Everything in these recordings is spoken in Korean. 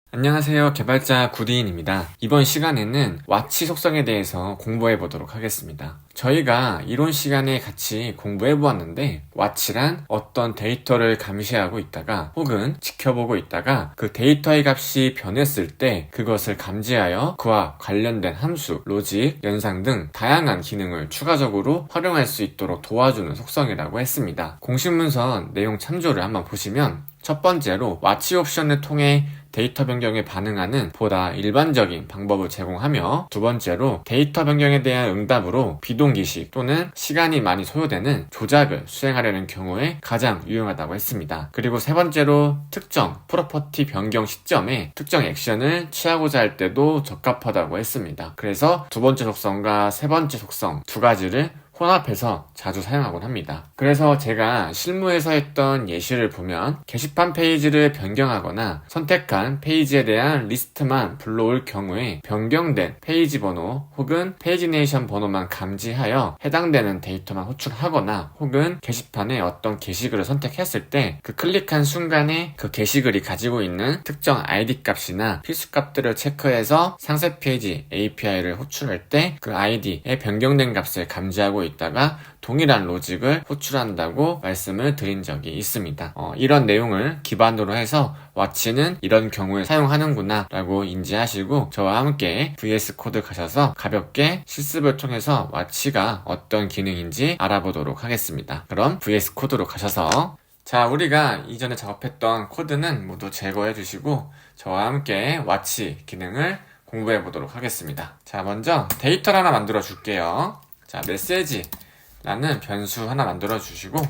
안녕하세요. 개발자 구디인입니다. 이번 시간에는 와치 속성에 대해서 공부해 보도록 하겠습니다. 저희가 이론 시간에 같이 공부해 보았는데 와치란 어떤 데이터를 감시하고 있다가 혹은 지켜보고 있다가 그 데이터의 값이 변했을 때 그것을 감지하여 그와 관련된 함수, 로직, 연상 등 다양한 기능을 추가적으로 활용할 수 있도록 도와주는 속성이라고 했습니다. 공식 문서 내용 참조를 한번 보시면 첫 번째로 와치 옵션을 통해 데이터 변경에 반응하는 보다 일반적인 방법을 제공하며, 두 번째로 데이터 변경에 대한 응답으로 비동기식 또는 시간이 많이 소요되는 조작을 수행하려는 경우에 가장 유용하다고 했습니다. 그리고 세 번째로 특정 프로퍼티 변경 시점에 특정 액션을 취하고자 할 때도 적합하다고 했습니다. 그래서 두 번째 속성과 세 번째 속성 두 가지를 혼합해서 자주 사용하곤 합니다. 그래서 제가 실무에서 했던 예시를 보면 게시판 페이지를 변경하거나 선택한 페이지에 대한 리스트만 불러올 경우에 변경된 페이지 번호 혹은 페이지네이션 번호만 감지하여 해당되는 데이터만 호출하거나, 혹은 게시판에 어떤 게시글을 선택했을 때 그 클릭한 순간에 그 게시글이 가지고 있는 특정 ID 값이나 필수 값들을 체크해서 상세 페이지 API를 호출할 때 그 ID에 변경된 값을 감지하고 있다가 동일한 로직을 호출한다고 말씀을 드린 적이 있습니다. 이런 내용을 기반으로 해서 와치는 이런 경우에 사용하는구나 라고 인지하시고 저와 함께 VS 코드 가셔서 가볍게 실습을 통해서 와치가 어떤 기능인지 알아보도록 하겠습니다. 그럼 VS 코드로 가셔서, 자, 우리가 이전에 작업했던 코드는 모두 제거해 주시고 저와 함께 와치 기능을 공부해 보도록 하겠습니다. 자, 먼저 데이터를 하나 만들어 줄게요. 자, 메시지라는 변수 하나 만들어 주시고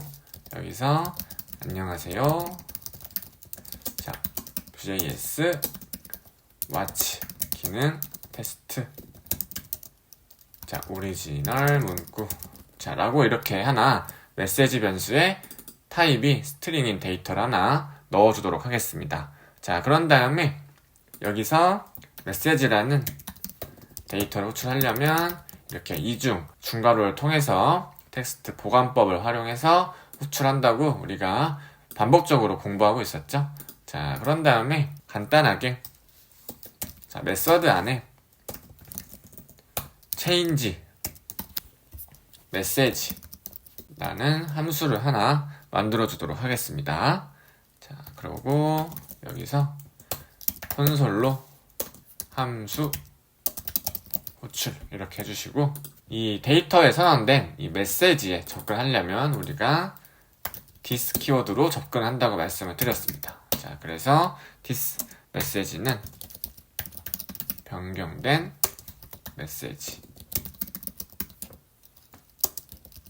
여기서 안녕하세요. 자, Vjs 와치 기능 테스트. 자, 오리지널 문구. 자, 라고 이렇게 하나 메시지 변수에 타입이 스트링인 데이터를 하나 넣어주도록 하겠습니다. 자, 그런 다음에 여기서 메시지라는 데이터를 호출하려면 이렇게 이중 중괄호를 통해서 텍스트 보관법을 활용해서 호출한다고 우리가 반복적으로 공부하고 있었죠. 자, 그런 다음에 간단하게 자, 메서드 안에 change message라는 함수를 하나 만들어 주도록 하겠습니다. 자, 그리고 여기서 콘솔로 함수 호출 이렇게 해주시고, 이 데이터에 선언된 이 메시지에 접근하려면 우리가 this 키워드로 접근한다고 말씀을 드렸습니다. 자, 그래서 this 메시지는 변경된 메시지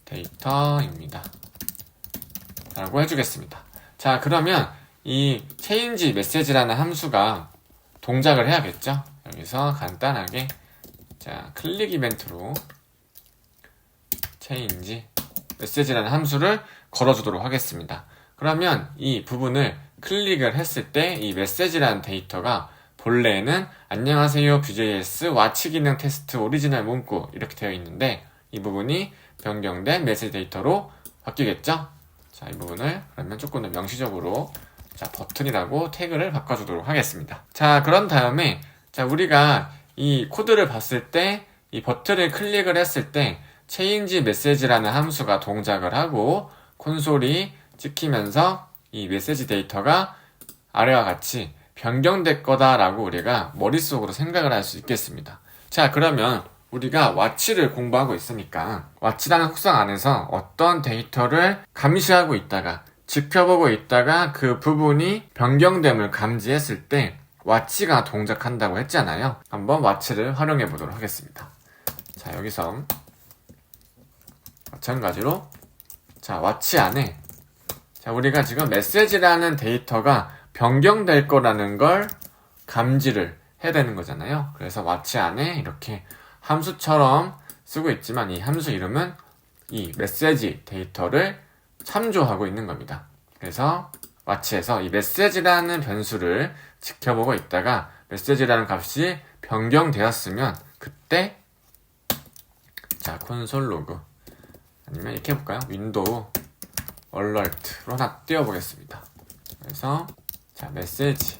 데이터입니다 라고 해주겠습니다. 자, 그러면 이 change message라는 함수가 동작을 해야겠죠. 여기서 간단하게 자, 클릭 이벤트로 change message라는 함수를 걸어주도록 하겠습니다. 그러면 이 부분을 클릭을 했을 때 이 message라는 데이터가 본래에는 안녕하세요 Vjs 와치 기능 테스트 오리지널 문구 이렇게 되어 있는데 이 부분이 변경된 메시지 데이터로 바뀌겠죠. 자, 이 부분을 그러면 조금 더 명시적으로 자, 버튼이라고 태그를 바꿔주도록 하겠습니다. 자, 그런 다음에 자, 우리가 이 코드를 봤을 때 이 버튼을 클릭을 했을 때 change message라는 함수가 동작을 하고 콘솔이 찍히면서 이 메시지 데이터가 아래와 같이 변경될 거다라고 우리가 머릿속으로 생각을 할 수 있겠습니다. 자, 그러면 우리가 와치를 공부하고 있으니까 와치라는 속성 안에서 어떤 데이터를 감시하고 있다가 지켜보고 있다가 그 부분이 변경됨을 감지했을 때 와치가 동작한다고 했잖아요. 한번 와치를 활용해 보도록 하겠습니다. 자, 여기서 마찬가지로 자, 와치 안에 자, 우리가 지금 메시지라는 데이터가 변경될 거라는 걸 감지를 해야 되는 거잖아요. 그래서 와치 안에 이렇게 함수처럼 쓰고 있지만 이 함수 이름은 이 메시지 데이터를 참조하고 있는 겁니다. 그래서 와치에서 이 메시지라는 변수를 지켜보고 있다가 메시지라는 값이 변경되었으면 그때 자, 콘솔 로그 아니면 이렇게 해볼까요? 윈도우 alert,로 하나 띄워보겠습니다. 그래서 자, 메시지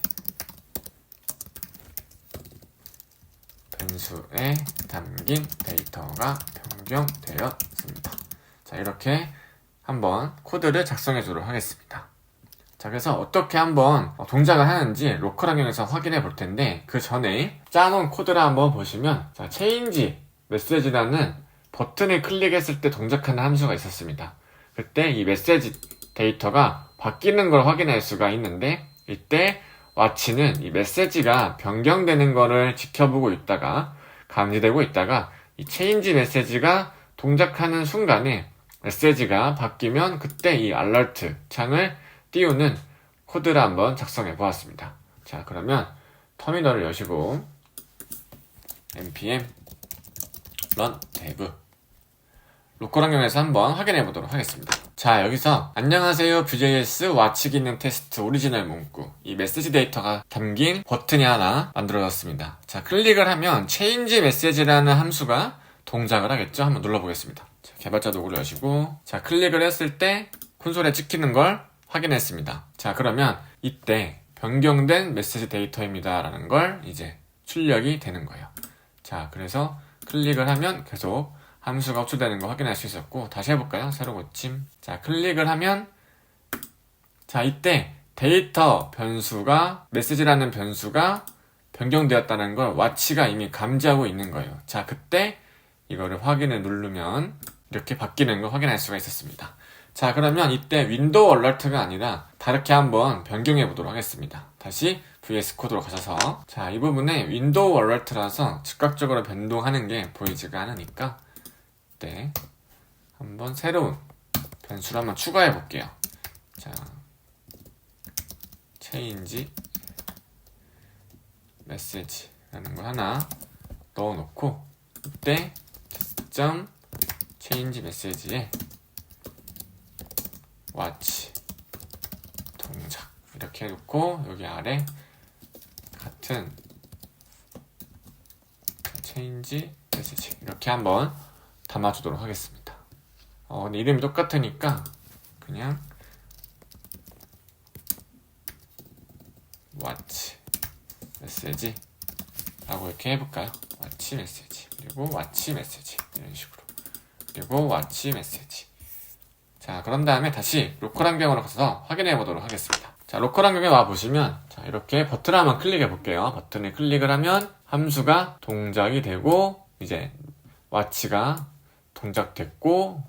변수에 담긴 데이터가 변경되었습니다. 자, 이렇게 한번 코드를 작성해 주도록 하겠습니다. 자, 그래서 어떻게 한번 동작을 하는지 로컬 환경에서 확인해 볼 텐데, 그 전에 짜놓은 코드를 한번 보시면, 자, change message라는 버튼을 클릭했을 때 동작하는 함수가 있었습니다. 그때 이 메시지 데이터가 바뀌는 걸 확인할 수가 있는데, 이때 watch는 이 메시지가 변경되는 거를 지켜보고 있다가, 감지되고 있다가, 이 change message가 동작하는 순간에 메시지가 바뀌면 그때 이 alert 창을 띄우는 코드를 한번 작성해 보았습니다. 자, 그러면 터미널을 여시고 npm run dev 로컬 환경에서 한번 확인해 보도록 하겠습니다. 자, 여기서 안녕하세요 Vue.js 와치 기능 테스트 오리지널 문구, 이 메시지 데이터가 담긴 버튼이 하나 만들어졌습니다. 자, 클릭을 하면 change message라는 함수가 동작을 하겠죠. 한번 눌러보겠습니다. 자, 개발자 도구를 여시고, 자, 클릭을 했을 때 콘솔에 찍히는 걸 확인했습니다. 자, 그러면 이때 변경된 메시지 데이터입니다 라는 걸 이제 출력이 되는 거예요. 자, 그래서 클릭을 하면 계속 함수가 호출되는 거 확인할 수 있었고, 다시 해볼까요? 새로 고침. 자, 클릭을 하면, 자, 이때 데이터 변수가, 메시지라는 변수가 변경되었다는 걸 와치가 이미 감지하고 있는 거예요. 자, 그때 이거를 확인을 누르면 이렇게 바뀌는 걸 확인할 수가 있었습니다. 자, 그러면 이때 윈도우 얼러트가 아니라 다르게 한번 변경해 보도록 하겠습니다. 다시 VS 코드로 가셔서, 자, 이 부분에 윈도우 얼러트라서 즉각적으로 변동하는 게 보이지가 않으니까 이때 한번 새로운 변수를 한번 추가해 볼게요. 자, change message라는 걸 하나 넣어 놓고, 이때 change message에 watch 동작 이렇게 해놓고, 여기 아래 같은 change message 이렇게 한번 담아주도록 하겠습니다. 근데 이름이 똑같으니까 그냥 watch message 라고 이렇게 해볼까요? watch message, 그리고 watch message 이런 식으로, 그리고 watch message. 자, 그런 다음에 다시 로컬 환경으로 가서 확인해 보도록 하겠습니다. 자, 로컬 환경에 와 보시면, 자, 이렇게 버튼을 한번 클릭해 볼게요. 버튼을 클릭을 하면 함수가 동작이 되고, 이제 와치가 동작됐고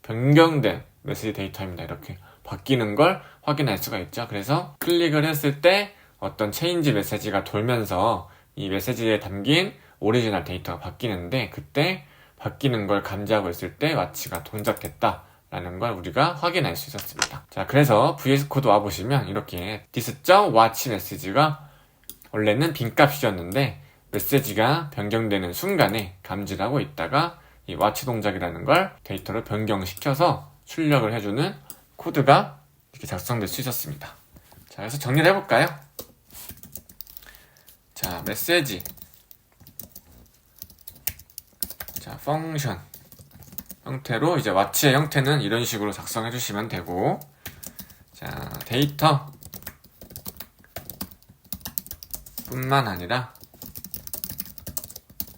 변경된 메시지 데이터입니다. 이렇게 바뀌는 걸 확인할 수가 있죠. 그래서 클릭을 했을 때 어떤 체인지 메시지가 돌면서 이 메시지에 담긴 오리지널 데이터가 바뀌는데, 그때 바뀌는 걸 감지하고 있을 때 와치가 동작됐다 라는 걸 우리가 확인할 수 있었습니다. 자, 그래서 VS 코드 와보시면 이렇게 this.watch 메시지가 원래는 빈값이었는데 메시지가 변경되는 순간에 감지를 하고 있다가 이 watch 동작이라는 걸 데이터를 변경시켜서 출력을 해주는 코드가 이렇게 작성될 수 있었습니다. 자, 그래서 정리를 해볼까요? 자, 메시지, 자, 펑션 형태로, 이제 watch의 형태는 이런 식으로 작성해 주시면 되고, 자, 데이터 뿐만 아니라,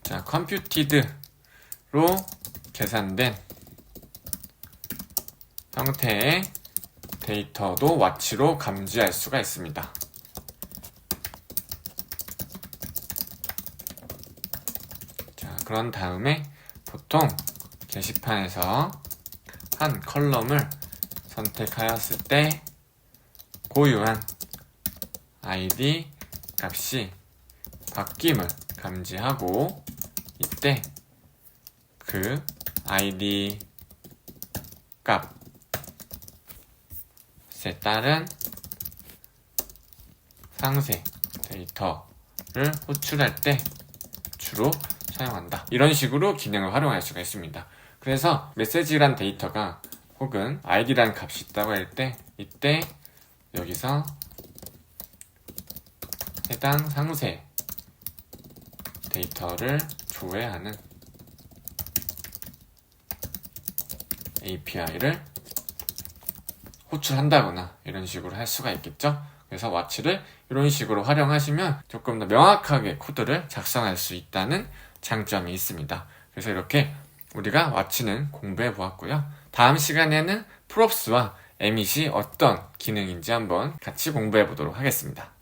자, computed로 계산된 형태의 데이터도 watch로 감지할 수가 있습니다. 자, 그런 다음에 보통 게시판에서 한 컬럼을 선택하였을 때 고유한 id 값이 바뀜을 감지하고, 이때 그 id 값에 따른 상세 데이터를 호출할 때 주로 사용한다. 이런 식으로 기능을 활용할 수가 있습니다. 그래서 메시지란 데이터가 혹은 id라는 값이 있다고 할 때, 이때 여기서 해당 상세 데이터를 조회하는 API를 호출한다거나 이런 식으로 할 수가 있겠죠. 그래서 와치를 이런 식으로 활용하시면 조금 더 명확하게 코드를 작성할 수 있다는 장점이 있습니다. 그래서 이렇게 우리가 와치는 공부해 보았고요. 다음 시간에는 프롭스와 에밋이 어떤 기능인지 한번 같이 공부해 보도록 하겠습니다.